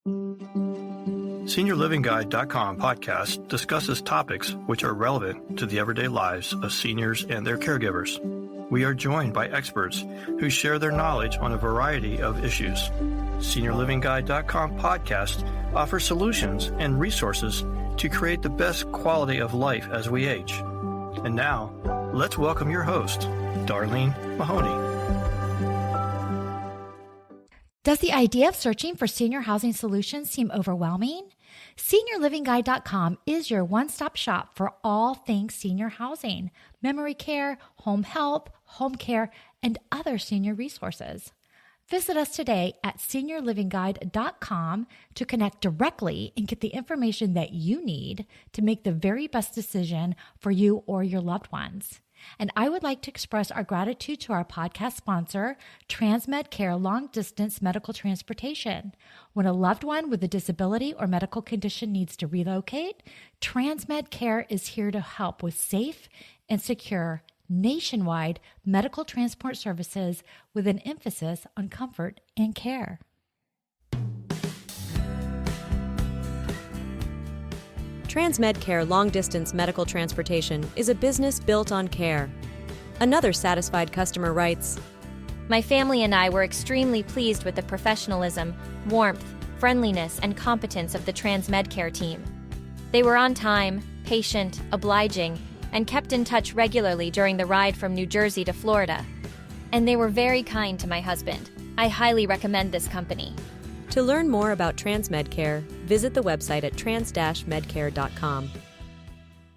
SeniorLivingGuide.com podcast discusses topics which are relevant to the everyday lives of seniors and their caregivers. We are joined by experts who share their knowledge on a variety of issues. SeniorLivingGuide.com podcast offers solutions and resources to create the best quality of life as we age. And now, let's welcome your host, Darlene Mahoney. Does the idea of searching for senior housing solutions seem overwhelming? SeniorLivingGuide.com is your one-stop shop for all things senior housing, memory care, home health, home care, and other senior resources. Visit us today at SeniorLivingGuide.com to connect directly and get the information that you need to make the very best decision for you or your loved ones. And I would like to express our gratitude to our podcast sponsor, Transmed Care Long Distance Medical Transportation. When a loved one with a disability or medical condition needs to relocate, Transmed Care is here to help with safe and secure nationwide medical transport services with an emphasis on comfort and care. Transmed Care Long Distance Medical Transportation is a business built on care. Another satisfied customer writes, "My family and I were extremely pleased with the professionalism, warmth, friendliness, and competence of the Transmed Care team. They were on time, patient, obliging, and kept in touch regularly during the ride from New Jersey to Florida. And they were very kind to my husband. I highly recommend this company." To learn more about Transmed Care, visit the website at trans-medcare.com.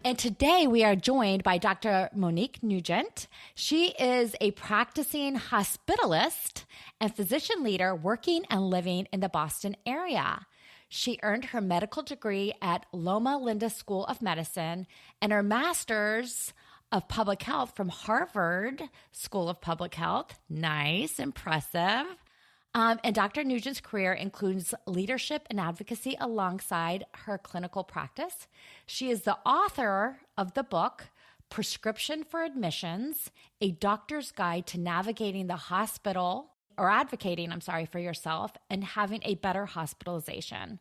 And today we are joined by Dr. Monique Nugent. She is a practicing hospitalist and physician leader working and living in the Boston area. She earned her medical degree at Loma Linda School of Medicine and her master's of public health from Harvard School of Public Health. Nice, impressive. And Dr. Nugent's career includes leadership and advocacy alongside her clinical practice. She is the author of the book, Prescription for Admissions, A Doctor's Guide to Navigating the Hospital, or Advocating, for yourself and having a better hospitalization.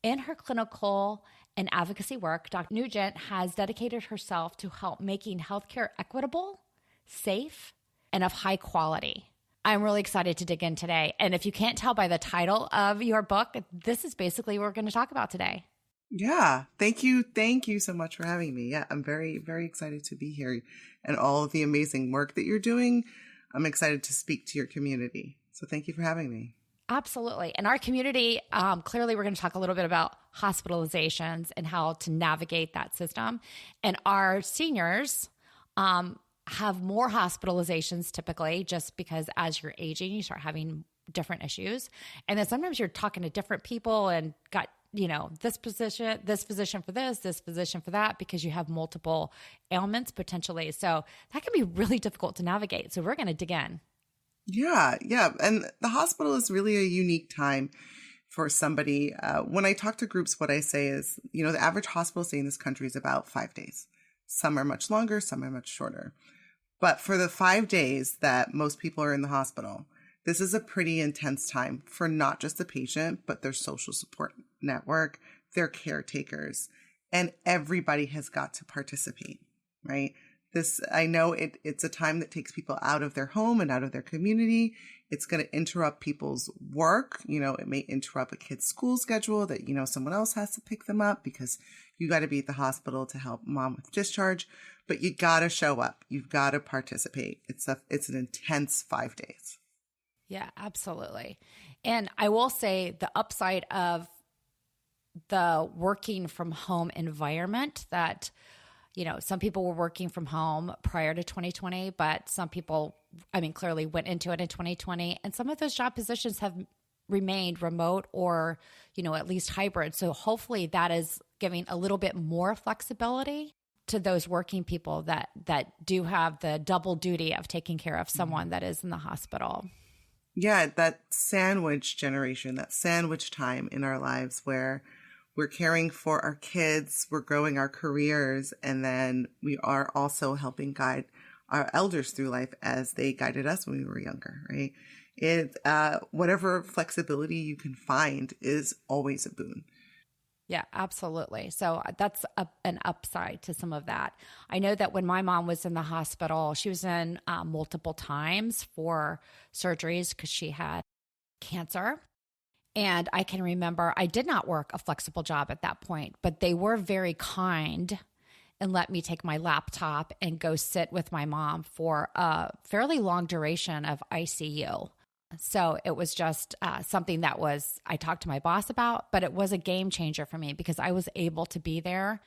In her clinical and advocacy work, Dr. Nugent has dedicated herself to help making healthcare equitable, safe, and of high quality. I'm really excited to dig in today. And if you can't tell by the title of your book, this is basically what we're going to talk about today. Yeah. Thank you. Thank you so much for having me. Yeah, I'm very, very excited to be here and all of the amazing work that you're doing. I'm excited to speak to your community. So thank you for having me. Absolutely. And our community, clearly we're going to talk a little bit about hospitalizations and how to navigate that system. And our seniors, have more hospitalizations typically just because as you're aging, you start having different issues. And then sometimes you're talking to different people and got, this physician for this physician for that, because you have multiple ailments potentially. So that can be really difficult to navigate. So we're going to dig in. Yeah. And the hospital is really a unique time for somebody. When I talk to groups, what I say is, the average hospital stay in this country is about 5 days. Some are much longer, some are much shorter. But for the 5 days that most people are in the hospital, this is a pretty intense time for not just the patient, but their social support network, their caretakers, and everybody has got to participate, right? I know it's a time that takes people out of their home and out of their community. It's going to interrupt people's work. It may interrupt a kid's school schedule that, someone else has to pick them up because you got to be at the hospital to help mom with discharge, but you got to show up. You've got to participate. It's an intense 5 days. Yeah, absolutely. And I will say the upside of the working from home environment that, some people were working from home prior to 2020, but some people, clearly went into it in 2020. And some of those job positions have remained remote or, at least hybrid. So hopefully that is giving a little bit more flexibility to those working people that do have the double duty of taking care of someone that is in the hospital. Yeah, that sandwich generation, that sandwich time in our lives where we're caring for our kids, we're growing our careers, and then we are also helping guide our elders through life as they guided us when we were younger, right? Whatever flexibility you can find is always a boon. Yeah, absolutely. So that's an upside to some of that. I know that when my mom was in the hospital, she was in multiple times for surgeries because she had cancer. And I can remember I did not work a flexible job at that point, but they were very kind and let me take my laptop and go sit with my mom for a fairly long duration of ICU. So it was just something that I talked to my boss about, but it was a game changer for me because I was able to be there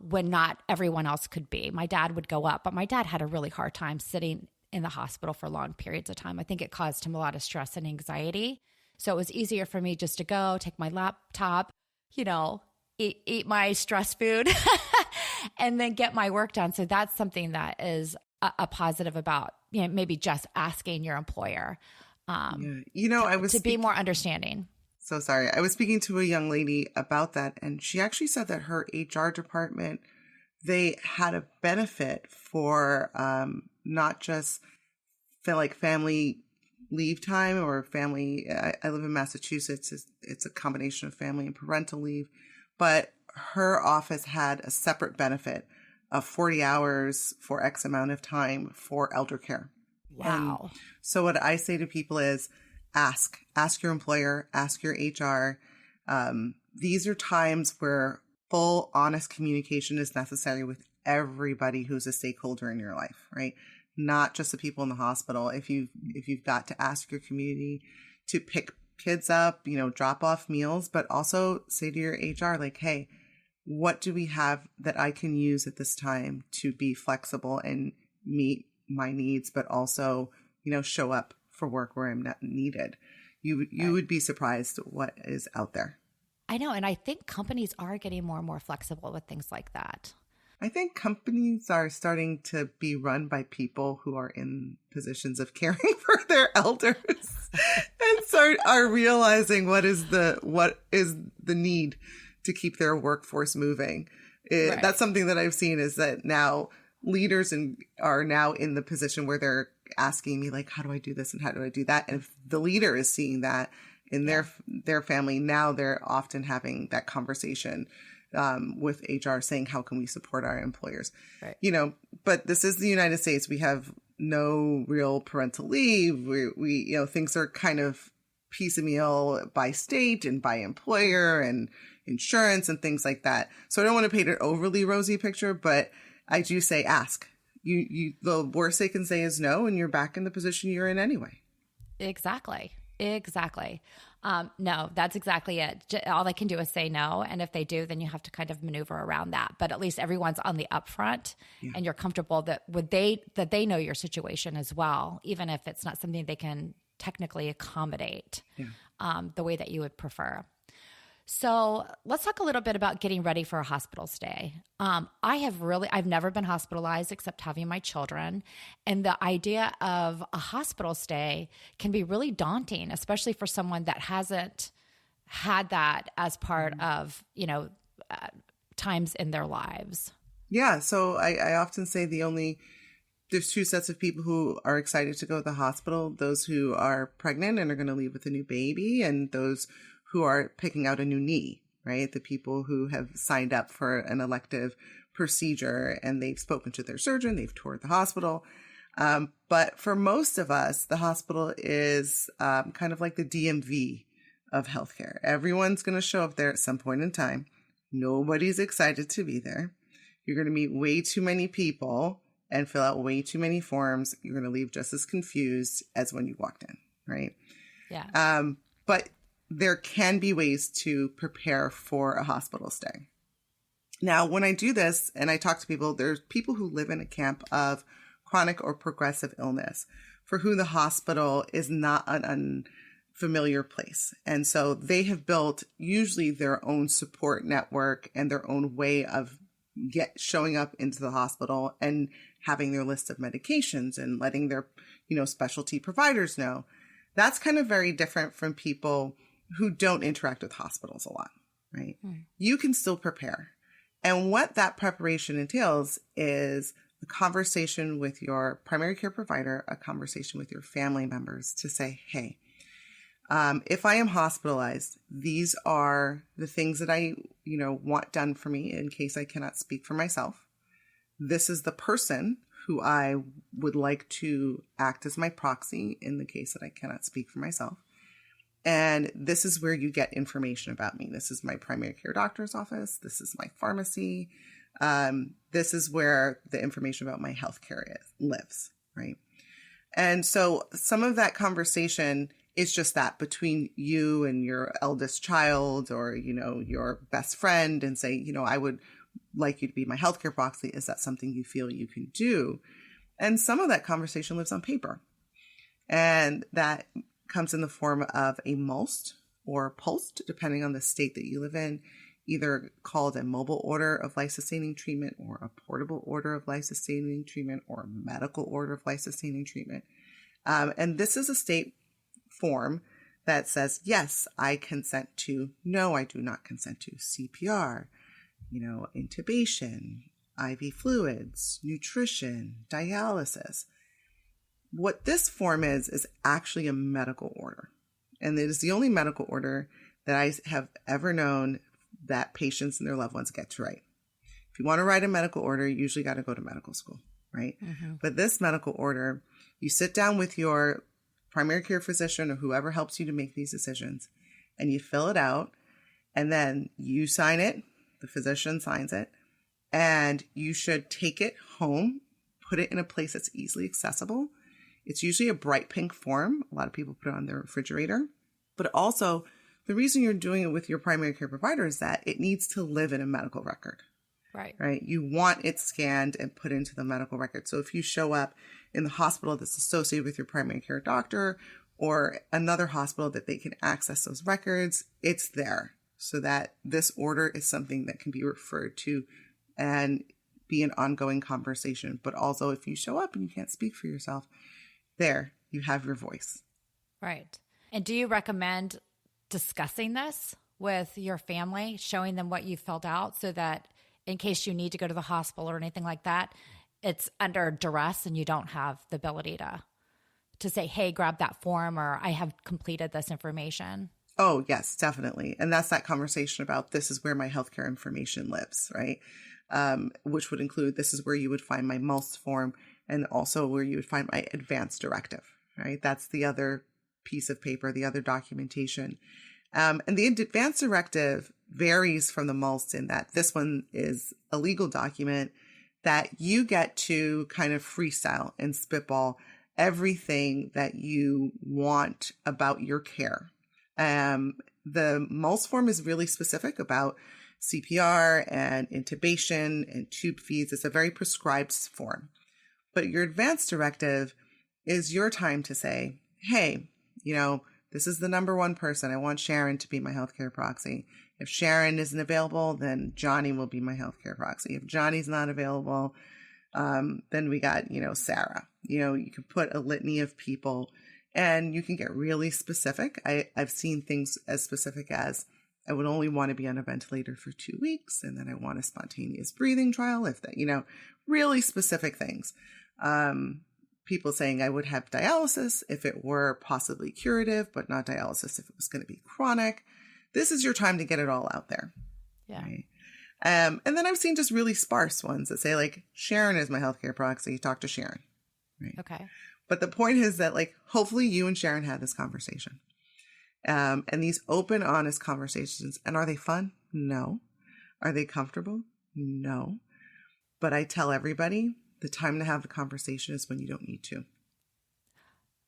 when not everyone else could be. My dad would go up, but my dad had a really hard time sitting in the hospital for long periods of time. I think it caused him a lot of stress and anxiety. So it was easier for me just to go take my laptop, eat my stress food and then get my work done. So that's something that is a positive about, maybe just asking your employer to be more understanding. So sorry. I was speaking to a young lady about that, and she actually said that her HR department, they had a benefit for not just family leave time or family. I live in Massachusetts. It's a combination of family and parental leave, but her office had a separate benefit of 40 hours for X amount of time for elder care. Wow. And so what I say to people is ask your employer, ask your HR. These are times where full, honest communication is necessary with everybody who's a stakeholder in your life, right? Not just the people in the hospital. If you've got to ask your community to pick kids up, drop off meals, but also say to your HR, hey, what do we have that I can use at this time to be flexible and meet my needs, but also, show up for work where I'm not needed. You would be surprised what is out there. I know. And I think companies are getting more and more flexible with things like that. I think companies are starting to be run by people who are in positions of caring for their elders and are realizing what is the need to keep their workforce moving. Right. That's something that I've seen is that now leaders are now in the position where they're asking me how do I do this and how do I do that? And if the leader is seeing that in their family, now they're often having that conversation with HR saying, how can we support our employers? Right. But this is the United States. We have no real parental leave. We things are kind of piecemeal by state and by employer and insurance and things like that. So I don't want to paint an overly rosy picture, but I do say ask. The worst they can say is no, and you're back in the position you're in anyway. Exactly. No, that's exactly it. All they can do is say no. And if they do, then you have to kind of maneuver around that. But at least everyone's on the upfront and you're comfortable that they know your situation as well, even if it's not something they can technically accommodate the way that you would prefer. So let's talk a little bit about getting ready for a hospital stay. I've never been hospitalized except having my children. And the idea of a hospital stay can be really daunting, especially for someone that hasn't had that as part of, times in their lives. Yeah. So I often say there's two sets of people who are excited to go to the hospital, those who are pregnant and are going to leave with a new baby, and those who are picking out a new knee, right? The people who have signed up for an elective procedure and they've spoken to their surgeon, they've toured the hospital. But for most of us, the hospital is kind of like the DMV of healthcare. Everyone's going to show up there at some point in time. Nobody's excited to be there. You're going to meet way too many people and fill out way too many forms. You're going to leave just as confused as when you walked in, right? Yeah. But there can be ways to prepare for a hospital stay. Now, when I do this and I talk to people, there's people who live in a camp of chronic or progressive illness for whom the hospital is not an unfamiliar place. And so they have built usually their own support network and their own way of showing up into the hospital and having their list of medications and letting their, specialty providers know. That's kind of very different from people who don't interact with hospitals a lot, right? You can still prepare. And what that preparation entails is a conversation with your primary care provider, a conversation with your family members to say, hey, if I am hospitalized, these are the things that I, want done for me in case I cannot speak for myself. This is the person who I would like to act as my proxy in the case that I cannot speak for myself. And this is where you get information about me. This is my primary care doctor's office. This is my pharmacy. This is where the information about my healthcare lives, right? And so some of that conversation is just that between you and your eldest child or, your best friend, and say, I would like you to be my healthcare proxy. Is that something you feel you can do? And some of that conversation lives on paper. And that comes in the form of a MOLST or POLST, depending on the state that you live in, either called a mobile order of life-sustaining treatment or a portable order of life-sustaining treatment or a medical order of life-sustaining treatment. And this is a state form that says, yes, I consent to, no, I do not consent to CPR, intubation, IV fluids, nutrition, dialysis. What this form is actually a medical order. And it is the only medical order that I have ever known that patients and their loved ones get to write. If you want to write a medical order, you usually got to go to medical school, right? Mm-hmm. But this medical order, you sit down with your primary care physician or whoever helps you to make these decisions, and you fill it out, and then you sign it, the physician signs it, and you should take it home, put it in a place that's easily accessible. It's usually a bright pink form. A lot of people put it on their refrigerator. But also, the reason you're doing it with your primary care provider is that it needs to live in a medical record. Right. You want it scanned and put into the medical record. So if you show up in the hospital that's associated with your primary care doctor or another hospital that they can access those records, it's there so that this order is something that can be referred to and be an ongoing conversation. But also if you show up and you can't speak for yourself, there you have your voice. Right. And do you recommend discussing this with your family, showing them what you filled out so that in case you need to go to the hospital or anything like that, it's under duress and you don't have the ability to say, hey, grab that form, or I have completed this information? Oh, yes, definitely. And that's that conversation about this is where my healthcare information lives, right? Which would include this is where you would find my MOLST form and also where you would find my advance directive, right? That's the other piece of paper, the other documentation. And the advance directive varies from the MOLST in that this one is a legal document that you get to kind of freestyle and spitball everything that you want about your care. The MOLST form is really specific about CPR and intubation and tube feeds. It's a very prescribed form. But your advance directive is your time to say, hey, this is the number one person. I want Sharon to be my healthcare proxy. If Sharon isn't available, then Johnny will be my healthcare proxy. If Johnny's not available, then we got, Sarah. You can put a litany of people and you can get really specific. I've seen things as specific as I would only want to be on a ventilator for 2 weeks, and then I want a spontaneous breathing trial, if that, really specific things. People saying I would have dialysis if it were possibly curative, but not dialysis if it was going to be chronic. This is your time to get it all out there. Yeah. Right? And then I've seen just really sparse ones that say like, Sharon is my healthcare proxy, talk to Sharon. Right? Okay. But the point is that hopefully you and Sharon had this conversation. And these open, honest conversations. And are they fun? No. Are they comfortable? No. But I tell everybody, the time to have the conversation is when you don't need to.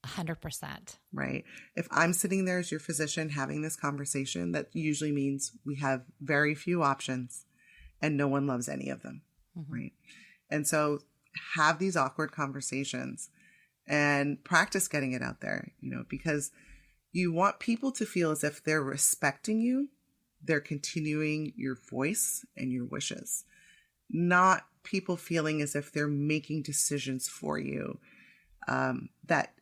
100%. Right. If I'm sitting there as your physician having this conversation, that usually means we have very few options and no one loves any of them. Mm-hmm. Right. And so have these awkward conversations and practice getting it out there, because you want people to feel as if they're respecting you. They're continuing your voice and your wishes, not people feeling as if they're making decisions for you that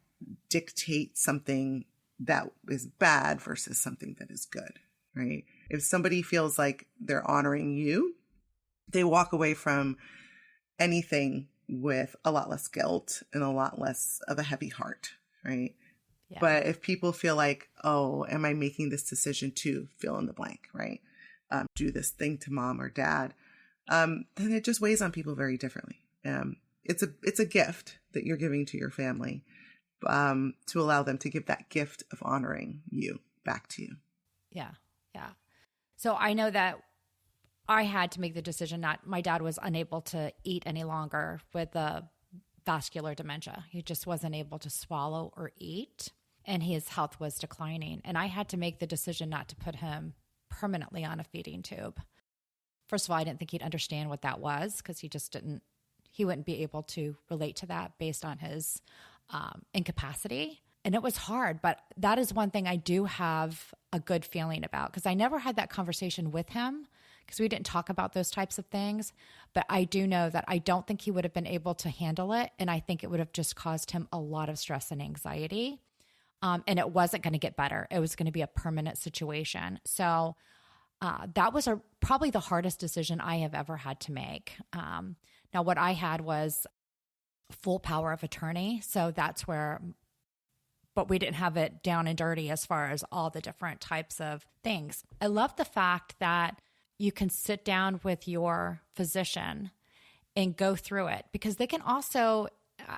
dictate something that is bad versus something that is good, right? If somebody feels like they're honoring you, they walk away from anything with a lot less guilt and a lot less of a heavy heart, right? Yeah. But if people feel like, oh, am I making this decision to fill in the blank, right? Do this thing to mom or dad, then it just weighs on people very differently. It's a gift that you're giving to your family, to allow them to give that gift of honoring you back to you. Yeah. Yeah. So I know that I had to make the decision my dad was unable to eat any longer with the vascular dementia. He just wasn't able to swallow or eat, and his health was declining. And I had to make the decision not to put him permanently on a feeding tube. First of all, I didn't think he'd understand what that was, because he wouldn't be able to relate to that based on his incapacity. And it was hard, but that is one thing I do have a good feeling about, because I never had that conversation with him, because we didn't talk about those types of things. But I do know that I don't think he would have been able to handle it. And I think it would have just caused him a lot of stress and anxiety. And it wasn't going to get better. It was going to be a permanent situation. So that was probably the hardest decision I have ever had to make. Now, what I had was full power of attorney. So that's where, but we didn't have it down and dirty as far as all the different types of things. I love the fact that you can sit down with your physician and go through it, because they can also,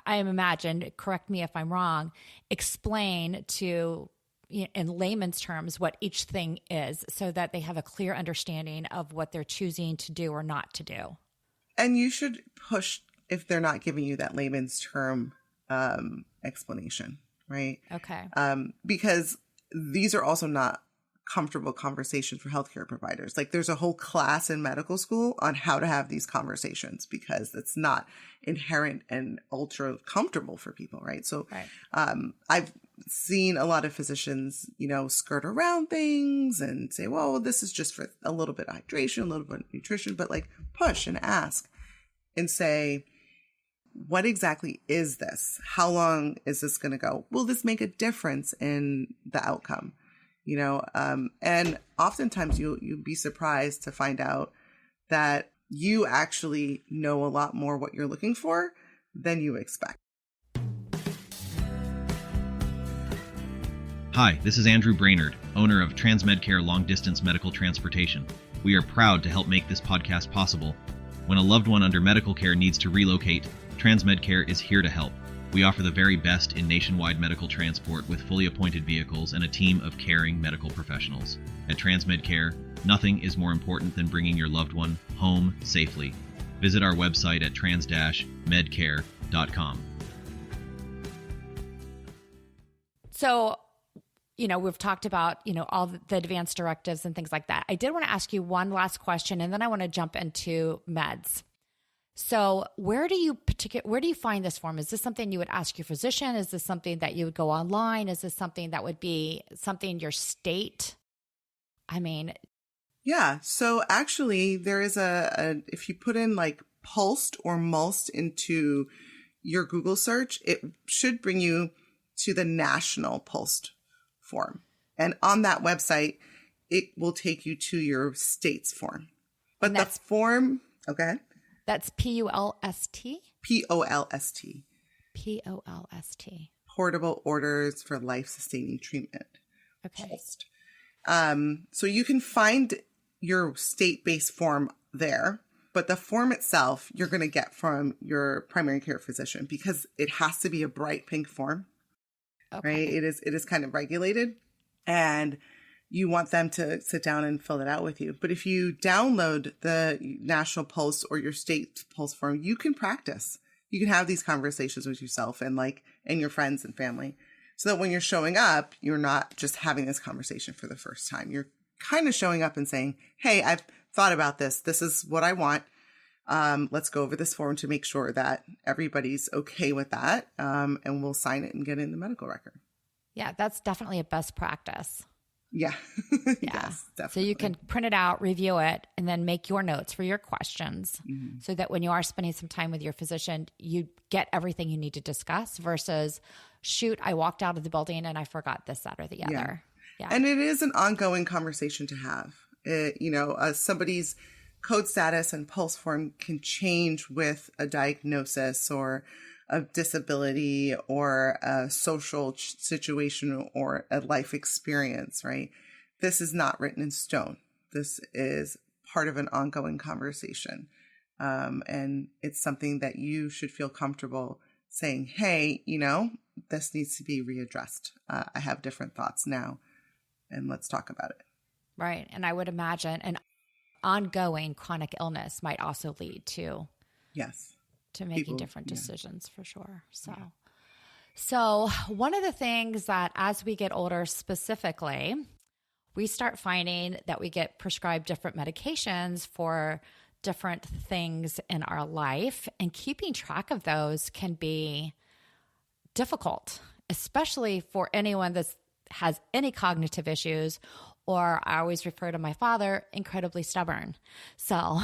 I imagine, correct me if I'm wrong, explain to, in layman's terms, what each thing is, so that they have a clear understanding of what they're choosing to do or not to do. And you should push if they're not giving you that layman's term explanation, right? Okay. Because these are also not comfortable conversations for healthcare providers. Like, there's a whole class in medical school on how to have these conversations, because it's not inherent and ultra comfortable for people, right? So right. I've seen a lot of physicians, skirt around things and say, well, this is just for a little bit of hydration, a little bit of nutrition, but like push and ask and say, what exactly is this? How long is this going to go? Will this make a difference in the outcome? And oftentimes you'll be surprised to find out that you actually know a lot more what you're looking for than you expect. Hi, this is Andrew Brainerd, owner of TransMedCare Long Distance Medical Transportation. We are proud to help make this podcast possible. When a loved one under medical care needs to relocate, TransMedCare is here to help. We offer the very best in nationwide medical transport with fully appointed vehicles and a team of caring medical professionals. At TransMedCare, nothing is more important than bringing your loved one home safely. Visit our website at trans-medcare.com. So, we've talked about, all the advanced directives and things like that. I did want to ask you one last question, and then I want to jump into meds. So where do you find this form? Is this something you would ask your physician? Is this something that you would go online? Is this something that would be something your state? Yeah. So actually there is if you put in like pulsed or mulsed into your Google search, it should bring you to the national pulsed form. And on that website, it will take you to your state's form. But the form, okay. That's PULST? POLST. POLST. Portable Orders for Life-Sustaining Treatment. Okay. Pulsed. So you can find your state-based form there, but the form itself you're going to get from your primary care physician, because it has to be a bright pink form, right? It is kind of regulated, and you want them to sit down and fill it out with you. But if you download the National Pulse or your state Pulse form, you can practice. You can have these conversations with yourself and your friends and family, so that when you're showing up, you're not just having this conversation for the first time. You're kind of showing up and saying, hey, I've thought about this. This is what I want. Let's go over this form to make sure that everybody's okay with that. And we'll sign it and get it in the medical record. Yeah, that's definitely a best practice. Yeah. Yeah. Yes, definitely. So you can print it out, review it, and then make your notes for your questions, so that when you are spending some time with your physician, you get everything you need to discuss versus, shoot, I walked out of the building and I forgot this, that, or the other. Yeah. And it is an ongoing conversation to have. Somebody's code status and pulse form can change with a diagnosis or a disability or a social situation or a life experience, right? This is not written in stone. This is part of an ongoing conversation. And it's something that you should feel comfortable saying, hey, this needs to be readdressed. I have different thoughts now, and let's talk about it. Right. And I would imagine an ongoing chronic illness might also lead to making different decisions for sure. So one of the things that as we get older specifically, we start finding that we get prescribed different medications for different things in our life, and keeping track of those can be difficult, especially for anyone that has any cognitive issues, or I always refer to my father, incredibly stubborn. So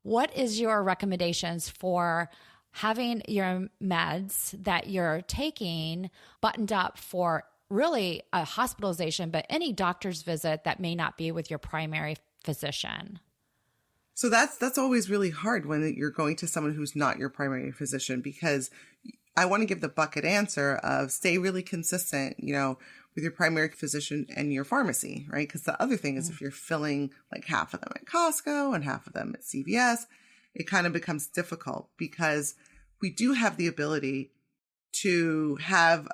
what is your recommendations for having your meds that you're taking buttoned up for really a hospitalization, but any doctor's visit that may not be with your primary physician? So that's always really hard when you're going to someone who's not your primary physician, because I want to give the bucket answer of stay really consistent, with your primary physician and your pharmacy, right? Because the other thing is if you're filling like half of them at Costco and half of them at CVS, it kind of becomes difficult, because we do have the ability to have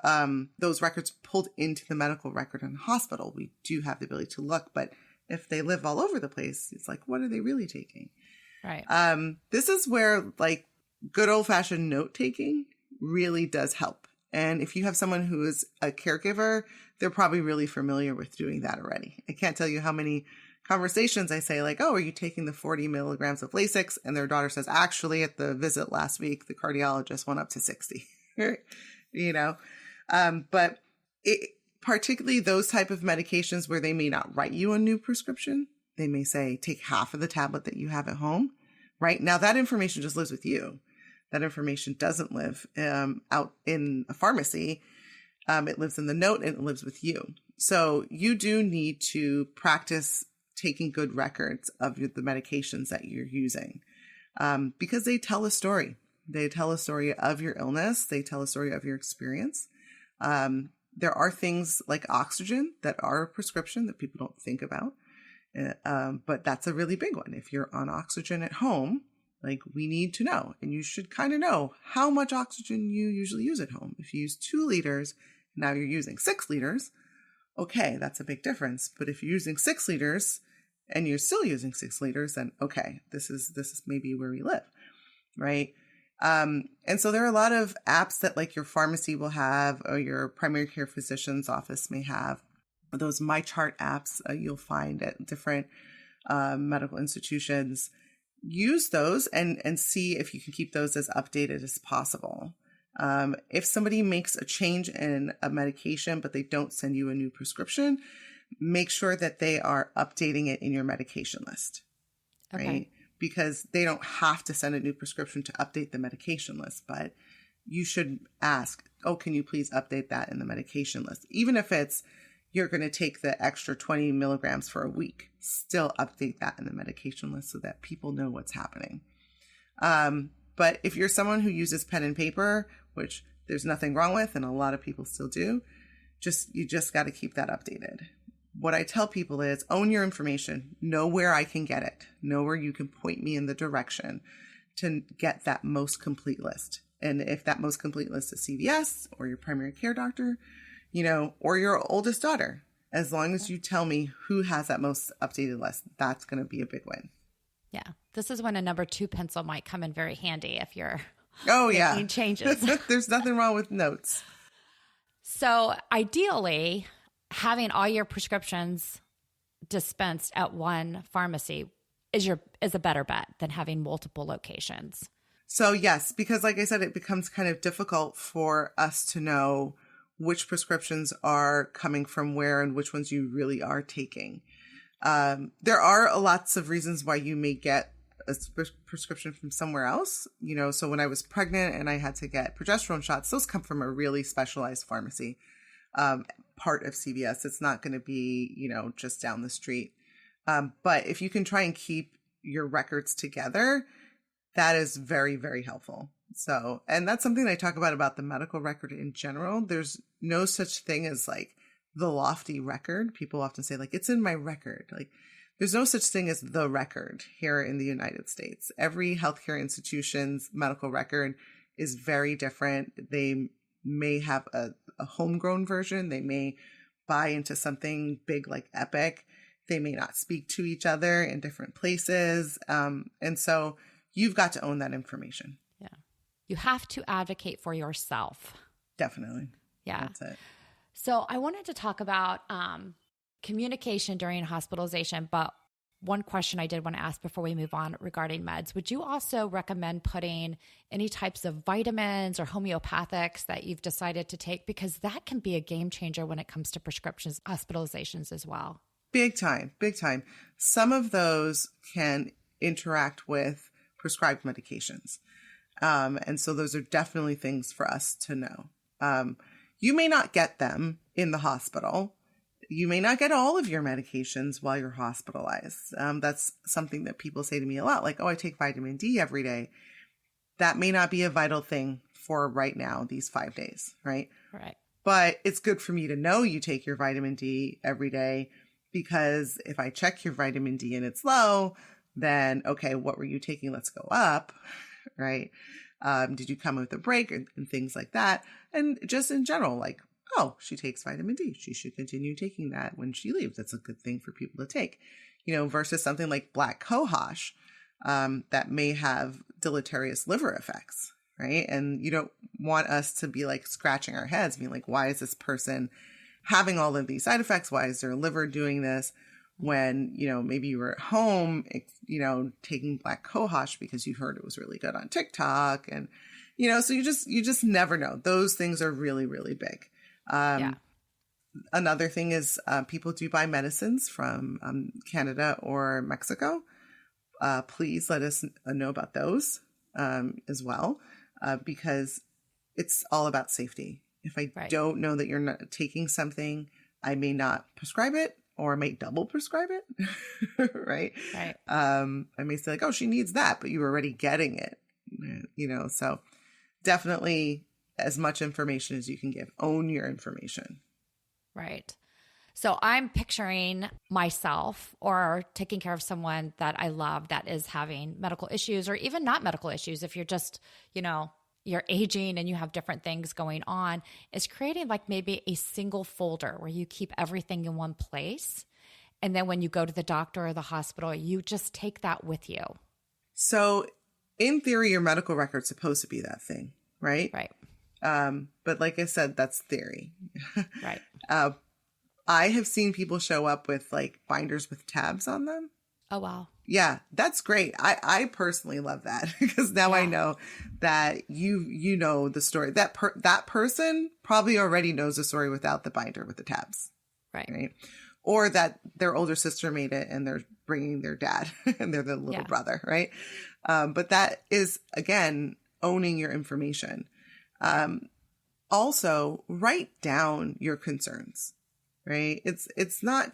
those records pulled into the medical record in the hospital. We do have the ability to look, but if they live all over the place, it's like, what are they really taking? Right. This is where like good old fashioned note taking really does help. And if you have someone who is a caregiver, they're probably really familiar with doing that already. I can't tell you how many conversations I say like, oh, are you taking the 40 milligrams of Lasix? And their daughter says, actually, at the visit last week, the cardiologist went up to 60, but particularly those type of medications where they may not write you a new prescription. They may say, take half of the tablet that you have at home, right? Now that information just lives with you. That information doesn't live out in a pharmacy. It lives in the note and it lives with you. So you do need to practice taking good records of the medications that you're using, because they tell a story. They tell a story of your illness. They tell a story of your experience. There are things like oxygen that are a prescription that people don't think about. But that's a really big one. If you're on oxygen at home, like we need to know, and you should kind of know how much oxygen you usually use at home. If you use 2 liters, now you're using 6 liters. Okay, that's a big difference. But if you're using 6 liters and you're still using 6 liters, then okay, this is maybe where we live, right? And so there are a lot of apps that like your pharmacy will have, or your primary care physician's office may have. Those MyChart apps you'll find at different medical institutions. Use those and see if you can keep those as updated as possible. If somebody makes a change in a medication, but they don't send you a new prescription, make sure that they are updating it in your medication list, right? Because they don't have to send a new prescription to update the medication list, but you should ask, oh, can you please update that in the medication list? Even if it's you're going to take the extra 20 milligrams for a week, still update that in the medication list so that people know what's happening. But if you're someone who uses pen and paper, which there's nothing wrong with, and a lot of people still do, you just got to keep that updated. What I tell people is own your information, know where I can get it, know where you can point me in the direction to get that most complete list. And if that most complete list is CVS or your primary care doctor, or your oldest daughter, as long as you tell me who has that most updated list, that's going to be a big win. Yeah. This is when a number 2 pencil might come in very handy if you're making changes. There's nothing wrong with notes. So ideally, having all your prescriptions dispensed at one pharmacy is a better bet than having multiple locations. So yes, because like I said, it becomes kind of difficult for us to know which prescriptions are coming from where and which ones you really are taking. There are lots of reasons why you may get a prescription from somewhere else. So when I was pregnant and I had to get progesterone shots, those come from a really specialized pharmacy, part of CVS. It's not going to be, just down the street. But if you can try and keep your records together, that is very, very helpful. So, and that's something I talk about the medical record in general. There's no such thing as like the lofty record. People often say like, it's in my record. Like, there's no such thing as the record here in the United States. Every healthcare institution's medical record is very different. They may have a homegrown version. They may buy into something big like Epic. They may not speak to each other in different places. And so you've got to own that information. Yeah. You have to advocate for yourself. Definitely. Yeah. That's it. So I wanted to talk about communication during hospitalization, but one question I did want to ask before we move on regarding meds, would you also recommend putting any types of vitamins or homeopathics that you've decided to take? Because that can be a game changer when it comes to prescriptions, hospitalizations as well. Big time, big time. Some of those can interact with prescribed medications. And so those are definitely things for us to know. You may not get them in the hospital. You may not get all of your medications while you're hospitalized. That's something that people say to me a lot, like, oh, I take vitamin D every day. That may not be a vital thing for right now, these 5 days, right? Right. But it's good for me to know you take your vitamin D every day, because if I check your vitamin D and it's low, then, okay, what were you taking? Let's go up, right? Did you come with a break and things like that? And just in general, like, oh, she takes vitamin D. She should continue taking that when she leaves. That's a good thing for people to take, versus something like black cohosh that may have deleterious liver effects, right? And you don't want us to be like scratching our heads, being like, why is this person having all of these side effects? Why is their liver doing this? When, maybe you were at home, taking black cohosh because you heard it was really good on TikTok. And, so you just never know. Those things are really, really big. Another thing is people do buy medicines from Canada or Mexico. Please let us know about those as well, because it's all about safety. If I don't know that you're not taking something, I may not prescribe it, or I may double prescribe it, right? Right. I may say like, oh, she needs that, but you're already getting it, so definitely as much information as you can give. Own your information. Right. So I'm picturing myself or taking care of someone that I love that is having medical issues, or even not medical issues. If you're just, you're aging and you have different things going on, is creating like maybe a single folder where you keep everything in one place. And then when you go to the doctor or the hospital, you just take that with you. So in theory, your medical record's supposed to be that thing, right? Right. But like I said, that's theory. Right. I have seen people show up with like binders with tabs on them. Oh, wow. Yeah, that's great. I personally love that, because now I know that you know the story. That person probably already knows the story without the binder with the tabs. Right. Or that their older sister made it and they're bringing their dad and they're the little brother, right? But that is, again, owning your information. Also, write down your concerns, right? It's not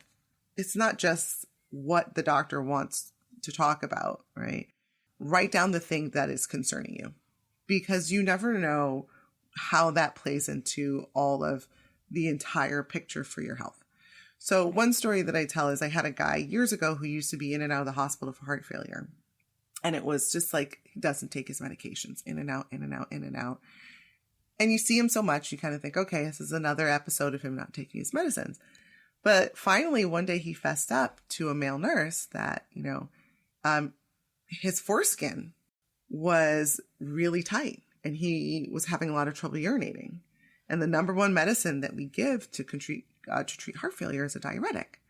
just what the doctor wants to talk about, right? Write down the thing that is concerning you, because you never know how that plays into all of the entire picture for your health. So one story that I tell is I had a guy years ago who used to be in and out of the hospital for heart failure. And it was just like, he doesn't take his medications, in and out, in and out, in and out. And you see him so much, you kind of think, okay, this is another episode of him not taking his medicines. But finally, one day he fessed up to a male nurse that, his foreskin was really tight and he was having a lot of trouble urinating. And the number one medicine that we give to treat heart failure is a diuretic.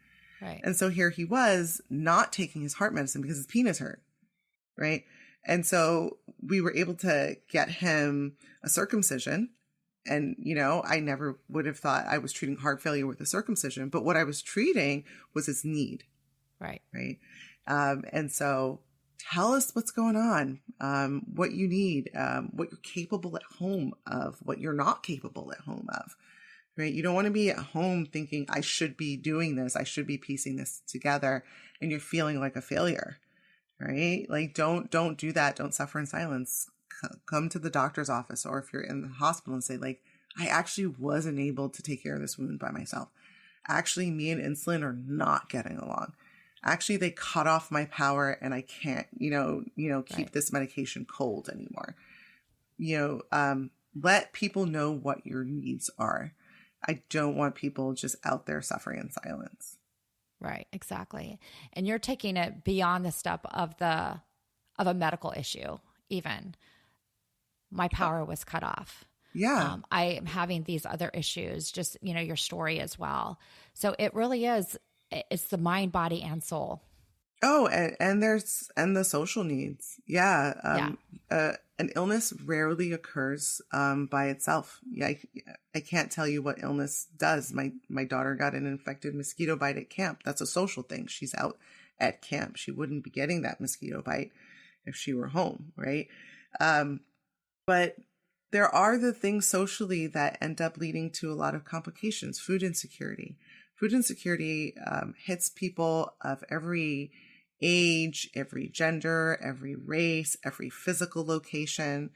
Right. And so here he was not taking his heart medicine because his penis hurt. Right. And so we were able to get him a circumcision. And, I never would have thought I was treating heart failure with a circumcision, but what I was treating was his need. Right. Right. And so tell us what's going on, what you need, what you're capable at home of, what you're not capable at home of. Right. You don't want to be at home thinking I should be doing this, I should be piecing this together, and you're feeling like a failure. right? Like, don't do that. Don't suffer in silence. Come to the doctor's office, or if you're in the hospital, and say, like, I actually wasn't able to take care of this wound by myself. Actually, me and insulin are not getting along. Actually, they cut off my power and I can't, keep this medication cold anymore. Let people know what your needs are. I don't want people just out there suffering in silence. Right, exactly. And you're taking it beyond the step of a medical issue, even. My power was cut off. Yeah. I am having these other issues, just, your story as well. So it really is, it's the mind, body, and soul. Oh, and the social needs. Yeah. An illness rarely occurs by itself. Yeah, I can't tell you what illness does. My daughter got an infected mosquito bite at camp. That's a social thing. She's out at camp. She wouldn't be getting that mosquito bite if she were home, right? But there are the things socially that end up leading to a lot of complications. Food insecurity. Food insecurity hits people of every age, every gender, every race, every physical location,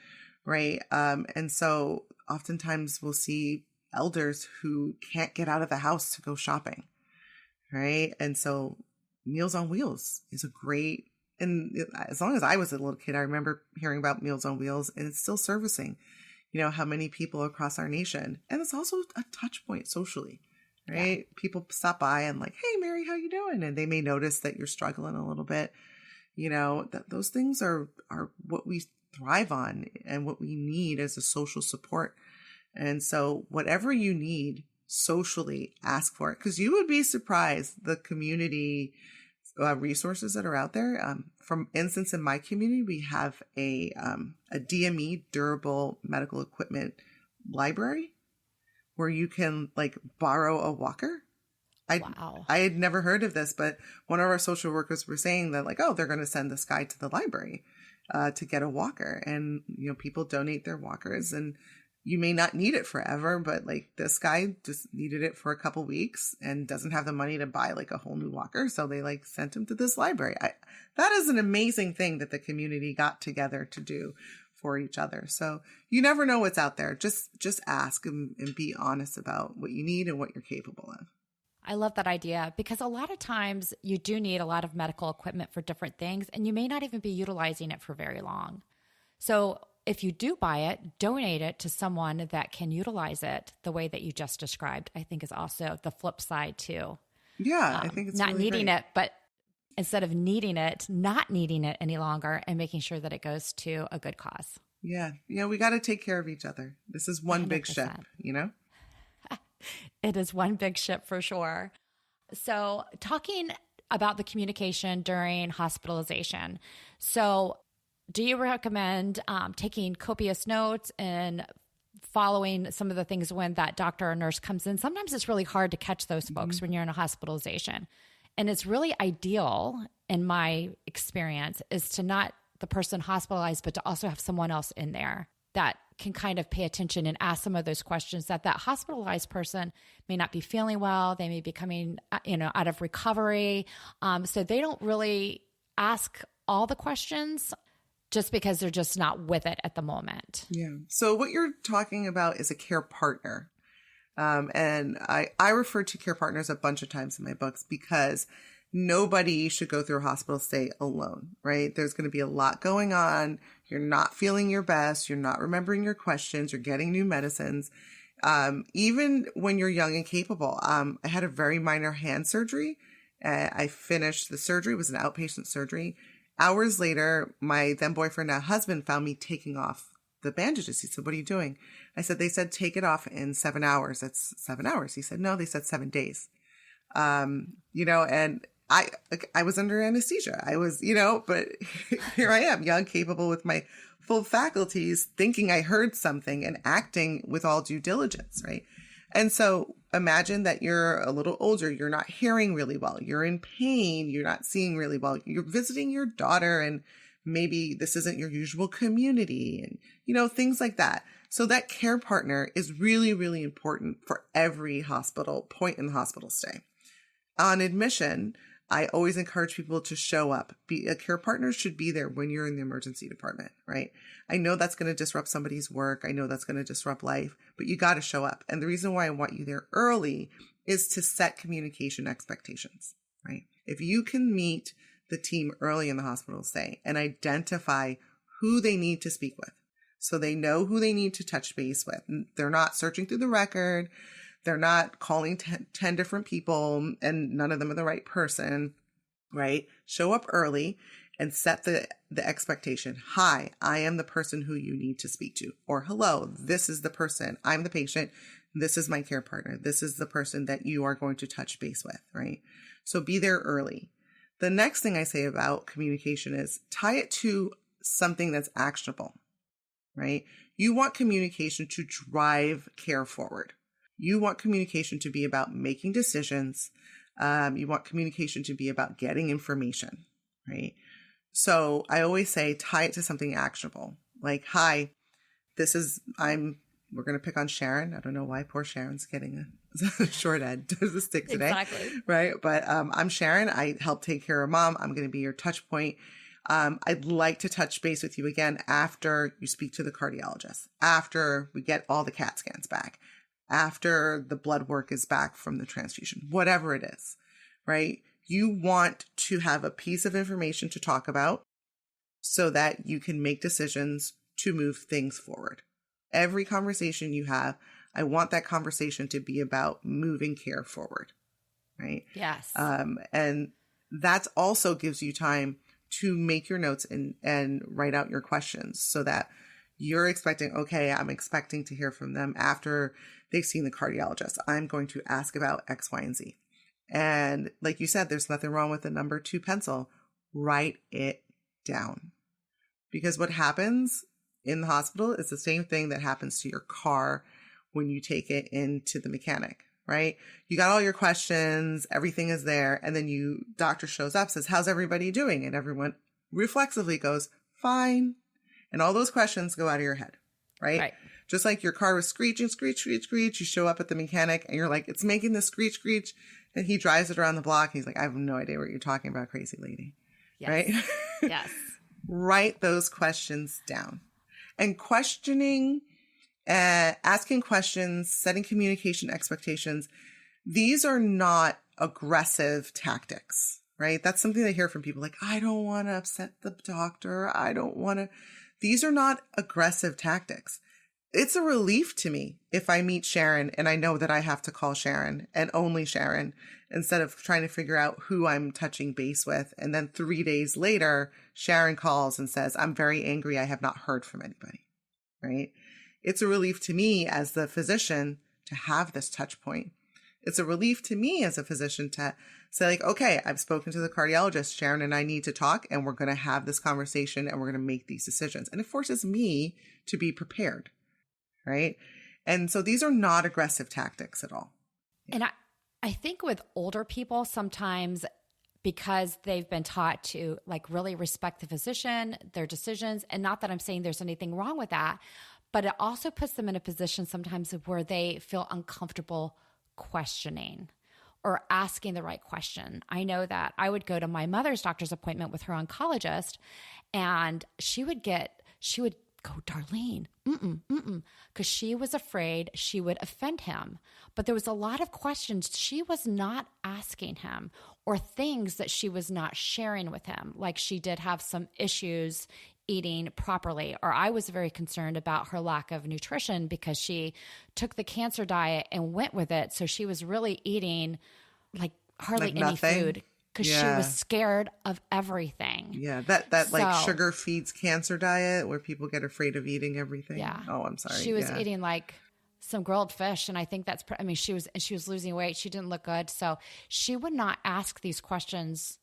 right? And so oftentimes we'll see elders who can't get out of the house to go shopping, right? And so Meals on Wheels is a great, and as long as I was a little kid, I remember hearing about Meals on Wheels, and it's still servicing, how many people across our nation. And it's also a touch point socially. Right? Yeah. People stop by and like, hey, Mary, how you doing? And they may notice that you're struggling a little bit. That those things are what we thrive on and what we need as a social support. And so whatever you need socially, ask for it, because you would be surprised the community resources that are out there. For instance, in my community, we have a DME, durable medical equipment library, where you can like borrow a walker. Wow. I had never heard of this, but one of our social workers were saying that like, oh, they're going to send this guy to the library to get a walker. And, people donate their walkers, and you may not need it forever, but like this guy just needed it for a couple weeks and doesn't have the money to buy like a whole new walker. So they like sent him to this library. That is an amazing thing that the community got together to do for each other. So you never know what's out there. Just ask and be honest about what you need and what you're capable of. I love that idea, because a lot of times you do need a lot of medical equipment for different things, and you may not even be utilizing it for very long. So if you do buy it, donate it to someone that can utilize it the way that you just described, I think is also the flip side too. Yeah, I think it's not really needing great. it, but instead of needing it, not needing it any longer, and making sure that it goes to a good cause. Yeah. We got to take care of each other. This is one 100%. Big ship, It is one big ship for sure. So talking about the communication during hospitalization. So do you recommend taking copious notes and following some of the things when that doctor or nurse comes in? Sometimes it's really hard to catch those folks when you're in a hospitalization. And it's really ideal, in my experience, is to not the person hospitalized, but to also have someone else in there that can kind of pay attention and ask some of those questions that hospitalized person may not be feeling well. They may be coming, out of recovery. So they don't really ask all the questions just because they're just not with it at the moment. Yeah. So what you're talking about is a care partner. And I refer to care partners a bunch of times in my books, because nobody should go through a hospital stay alone, right? There's going to be a lot going on. You're not feeling your best. You're not remembering your questions. You're getting new medicines. Even when you're young and capable. I had a very minor hand surgery. I finished the surgery. It was an outpatient surgery. Hours later, my then boyfriend, now husband, found me taking off the bandages. He said, "What are you doing?" I said, "They said take it off in 7 hours." That's 7 hours. He said, "No, they said 7 days." And I was under anesthesia. I was, but here I am, young, capable with my full faculties, thinking I heard something and acting with all due diligence, right? And so imagine that you're a little older, you're not hearing really well, you're in pain, you're not seeing really well, you're visiting your daughter, and maybe this isn't your usual community, and, things like that. So that care partner is really, really important for every hospital point in the hospital stay. On admission, I always encourage people to show up. A care partner should be there when you're in the emergency department, right? I know that's going to disrupt somebody's work. I know that's going to disrupt life, but you got to show up. And the reason why I want you there early is to set communication expectations, right? If you can meet the team early in the hospital, say, and identify who they need to speak with, so they know who they need to touch base with. They're not searching through the record. They're not calling 10 different people and none of them are the right person, right? Show up early and set the expectation. Hi, I am the person who you need to speak to. Or hello, this is the person. I'm the patient. This is my care partner. This is the person that you are going to touch base with, right? So be there early. The next thing I say about communication is tie it to something that's actionable, right? You want communication to drive care forward. You want communication to be about making decisions. You want communication to be about getting information, right? So I always say, tie it to something actionable. Like, hi, we're going to pick on Sharon. I don't know why poor Sharon's getting a short end to the stick today. Exactly. Right. But I'm Sharon. I help take care of mom. I'm going to be your touch point. I'd like to touch base with you again after you speak to the cardiologist, after we get all the CAT scans back, after the blood work is back from the transfusion, whatever it is, right? You want to have a piece of information to talk about so that you can make decisions to move things forward. Every conversation you have, I want that conversation to be about moving care forward, right? Yes. And that also gives you time to make your notes and write out your questions so that you're expecting, okay, I'm expecting to hear from them after they've seen the cardiologist. I'm going to ask about X, Y, and Z. And like you said, there's nothing wrong with the number 2 pencil. Write it down. Because what happens in the hospital is the same thing that happens to your car when you take it into the mechanic, right? You got all your questions, everything is there. And then doctor shows up, says, how's everybody doing? And everyone reflexively goes, fine. And all those questions go out of your head, right? Just like your car was screeching, screech, screech, screech. You show up at the mechanic and you're like, it's making this screech, screech. And he drives it around the block. And he's like, I have no idea what you're talking about, crazy lady. Yes. Right? Yes. Write those questions down. And questioning, asking questions, setting communication expectations, these are not aggressive tactics, right? That's something I hear from people like, I don't want to upset the doctor. I don't want to. These are not aggressive tactics. It's a relief to me if I meet Sharon and I know that I have to call Sharon and only Sharon instead of trying to figure out who I'm touching base with. And then 3 days later, Sharon calls and says, I'm very angry. I have not heard from anybody, right? It's a relief to me as the physician to have this touch point. It's a relief to me as a physician to say like, okay, I've spoken to the cardiologist. Sharon and I need to talk and we're going to have this conversation and we're going to make these decisions. And it forces me to be prepared. Right. And so these are not aggressive tactics at all. And I think with older people, sometimes because they've been taught to like really respect the physician, their decisions, and not that I'm saying there's anything wrong with that, but it also puts them in a position sometimes where they feel uncomfortable questioning or asking the right question. I know that I would go to my mother's doctor's appointment with her oncologist and she would go, Darlene, because she was afraid she would offend him. But there was a lot of questions she was not asking him or things that she was not sharing with him. Like she did have some issues eating properly, or I was very concerned about her lack of nutrition because she took the cancer diet and went with it. So she was really eating like hardly any nothing. Food. Because she was scared of everything. Yeah, that like sugar feeds cancer diet where people get afraid of eating everything. Yeah. Oh, I'm sorry. She was eating like some grilled fish, and I think that's. She was losing weight. She didn't look good, so she would not ask these questions.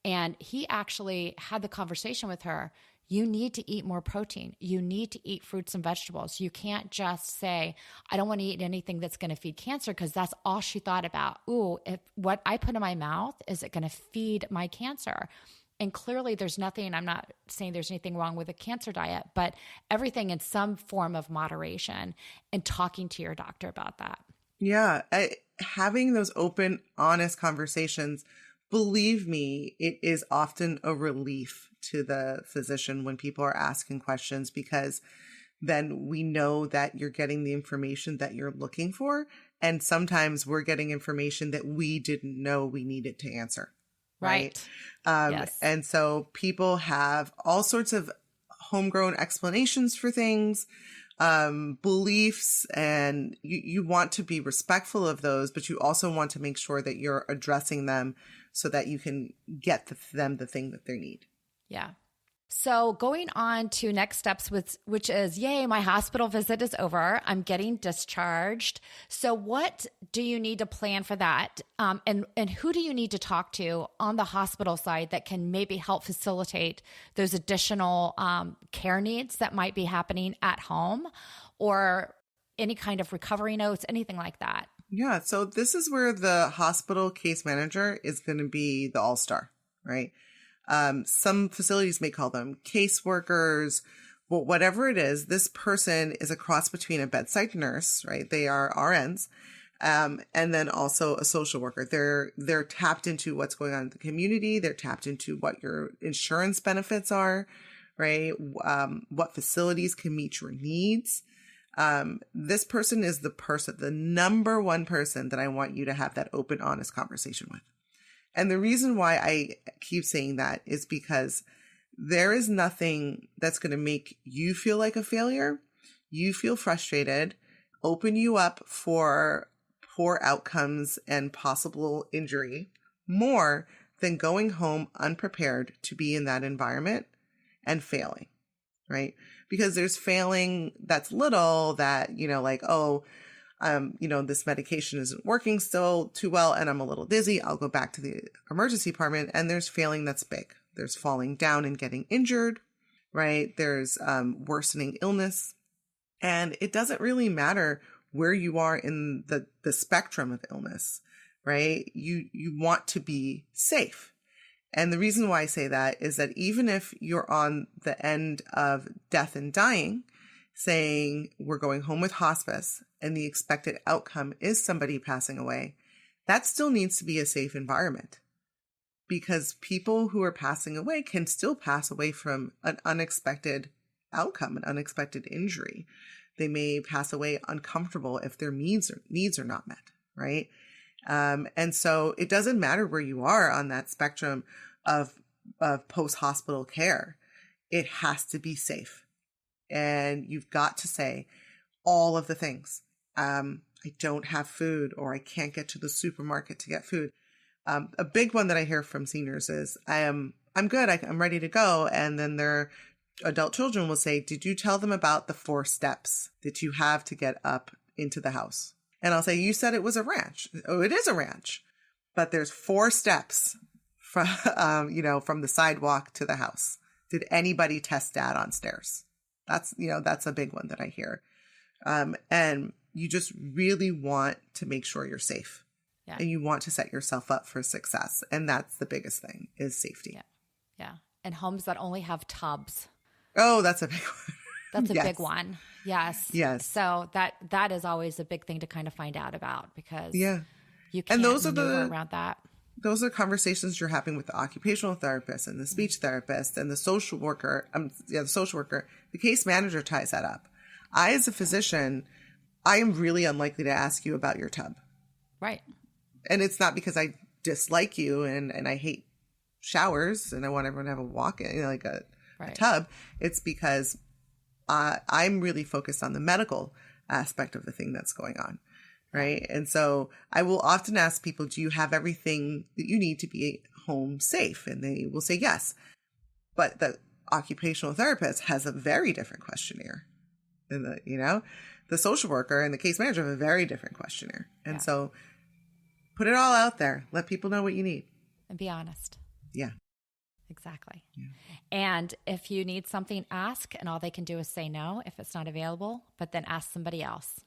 And he actually had the conversation with her. You need to eat more protein. You need to eat fruits and vegetables. You can't just say, I don't want to eat anything that's going to feed cancer, because that's all she thought about. Ooh, if what I put in my mouth, is it going to feed my cancer? And clearly there's nothing, I'm not saying there's anything wrong with a cancer diet, but everything in some form of moderation and talking to your doctor about that. Yeah. Having those open, honest conversations believe me, it is often a relief to the physician when people are asking questions, because then we know that you're getting the information that you're looking for. And sometimes we're getting information that we didn't know we needed to answer. Right. Yes. And so people have all sorts of homegrown explanations for things, beliefs, and you want to be respectful of those, but you also want to make sure that you're addressing them so that you can get them the thing that they need. Yeah. So going on to next steps, which is, yay, my hospital visit is over. I'm getting discharged. So what do you need to plan for that? And who do you need to talk to on the hospital side that can maybe help facilitate those additional care needs that might be happening at home, or any kind of recovery notes, anything like that? Yeah. So this is where the hospital case manager is going to be the all-star, right? Some facilities may call them caseworkers, but whatever it is, this person is a cross between a bedside nurse, right? They are RNs, and then also a social worker. They're tapped into what's going on in the community. They're tapped into what your insurance benefits are, right? What facilities can meet your needs. This person is the number one person that I want you to have that open, honest conversation with. And the reason why I keep saying that is because there is nothing that's going to make you feel like a failure, you feel frustrated, open you up for poor outcomes and possible injury more than going home unprepared to be in that environment and failing, right? Because there's failing that's little that, like, this medication isn't working still too well and I'm a little dizzy. I'll go back to the emergency department. And there's failing that's big. There's falling down and getting injured, right? There's worsening illness. And it doesn't really matter where you are in the spectrum of illness, right? You want to be safe. And the reason why I say that is that even if you're on the end of death and dying, saying we're going home with hospice and the expected outcome is somebody passing away, that still needs to be a safe environment, because people who are passing away can still pass away from an unexpected outcome, an unexpected injury. They may pass away uncomfortable if their needs are not met, right? And so it doesn't matter where you are on that spectrum of post-hospital care. It has to be safe. And you've got to say all of the things. I don't have food, or I can't get to the supermarket to get food. A big one that I hear from seniors is, I'm good. I'm ready to go. And then their adult children will say, did you tell them about the 4 steps that you have to get up into the house? And I'll say, you said it was a ranch. Oh, it is a ranch, but there's 4 steps from, from the sidewalk to the house. Did anybody test dad on stairs? That's a big one that I hear. And you just really want to make sure you're safe. Yeah. And you want to set yourself up for success. And that's the biggest thing, is safety. Yeah. Yeah. And homes that only have tubs. Oh, that's a big one. That's a big one. Yes. Yes. So that is always a big thing to kind of find out about, because you can't and those maneuver around that. Those are conversations you're having with the occupational therapist and the speech therapist and the social worker. The case manager ties that up. I, as a physician, I am really unlikely to ask you about your tub. Right. And it's not because I dislike you and I hate showers and I want everyone to have a walk in, a tub. It's because I'm really focused on the medical aspect of the thing that's going on. Right. And so I will often ask people, do you have everything that you need to be home safe? And they will say yes. But the occupational therapist has a very different questionnaire. And the social worker and the case manager have a very different questionnaire. And so put it all out there. Let people know what you need. And be honest. Yeah. Exactly. Yeah. And if you need something, ask, and all they can do is say no if it's not available, but then ask somebody else.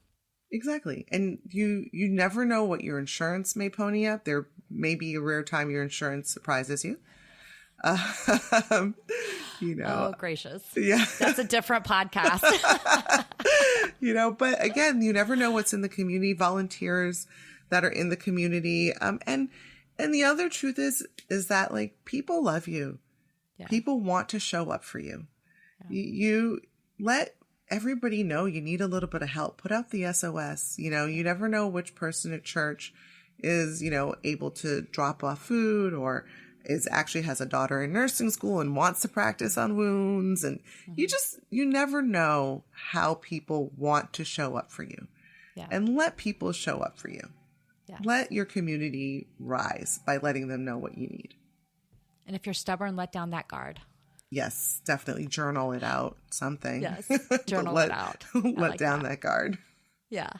Exactly. And you never know what your insurance may pony up. There may be a rare time your insurance surprises you. Oh, gracious. Yeah. That's a different podcast. But again, you never know what's in the community, volunteers that are in the community. And And the other truth is that like people love you. Yeah. People want to show up for you. Yeah. You let everybody know you need a little bit of help. Put out the SOS. You know, you never know which person at church is, you know, able to drop off food or actually has a daughter in nursing school and wants to practice on wounds. And you never know how people want to show up for you. Yeah. And let people show up for you. Yeah. Let your community rise by letting them know what you need. And if you're stubborn, let down that guard. Yes, definitely journal it out, something. Yes, journal it out. Let down that guard. Yeah.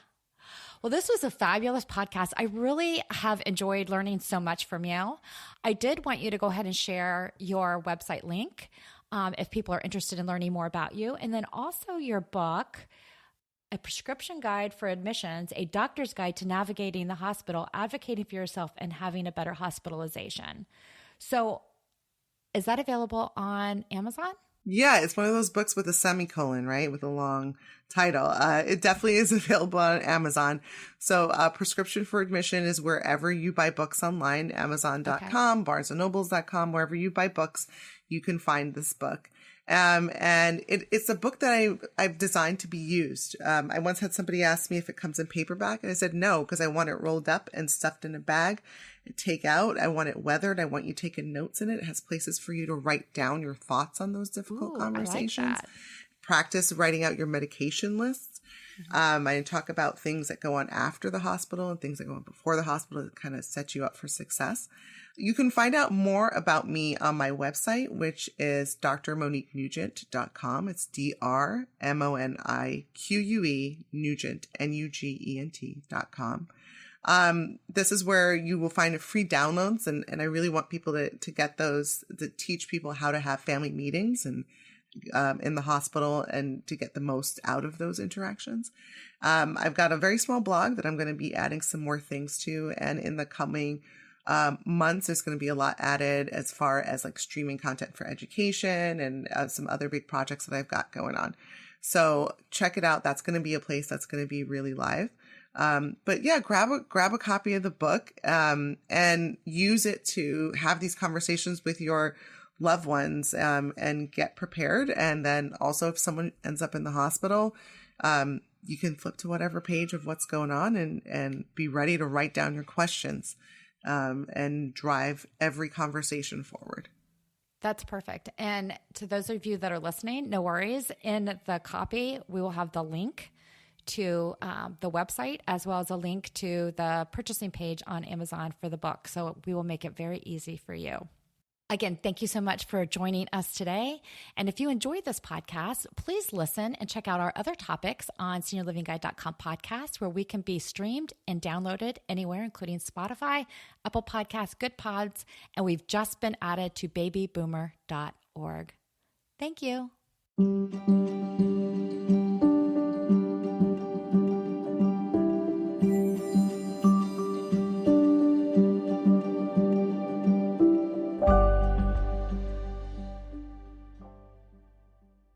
Well, this was a fabulous podcast. I really have enjoyed learning so much from you. I did want you to go ahead and share your website link if people are interested in learning more about you. And then also your book, A Prescription Guide for Admissions, A Doctor's Guide to Navigating the Hospital, Advocating for Yourself, and Having a Better Hospitalization. So is that available on Amazon? Yeah, it's one of those books with a semicolon, right? With a long title. It definitely is available on Amazon. So Prescription for Admission is wherever you buy books online, Amazon.com, BarnesandNobles.com, wherever you buy books, you can find this book. And it's a book that I've designed to be used. I once had somebody ask me if it comes in paperback, and I said no, because I want it rolled up and stuffed in a bag. Take out. I want it weathered. I want you taking notes in it. It has places for you to write down your thoughts on those difficult conversations. I like that. Practice writing out your medication lists. I talk about things that go on after the hospital and things that go on before the hospital that kind of set you up for success. You can find out more about me on my website, which is drmoniquenugent.com. It's DRMONIQUE Nugent, NUGENT.com. This is where you will find free downloads, and I really want people to get those, to teach people how to have family meetings and in the hospital and to get the most out of those interactions. I've got a very small blog that I'm going to be adding some more things to, and in the coming months, there's going to be a lot added as far as like streaming content for education and some other big projects that I've got going on. So check it out. That's going to be a place that's going to be really live. But yeah, grab a copy of the book, and use it to have these conversations with your loved ones, and get prepared. And then also if someone ends up in the hospital, you can flip to whatever page of what's going on and be ready to write down your questions, and drive every conversation forward. That's perfect. And to those of you that are listening, no worries. In the copy, we will have the link to the website, as well as a link to the purchasing page on Amazon for the book. So we will make it very easy for you. Again, thank you so much for joining us today. And if you enjoyed this podcast, please listen and check out our other topics on SeniorLivingGuide.com podcast, where we can be streamed and downloaded anywhere, including Spotify, Apple Podcasts, Good Pods, and we've just been added to babyboomer.org. Thank you.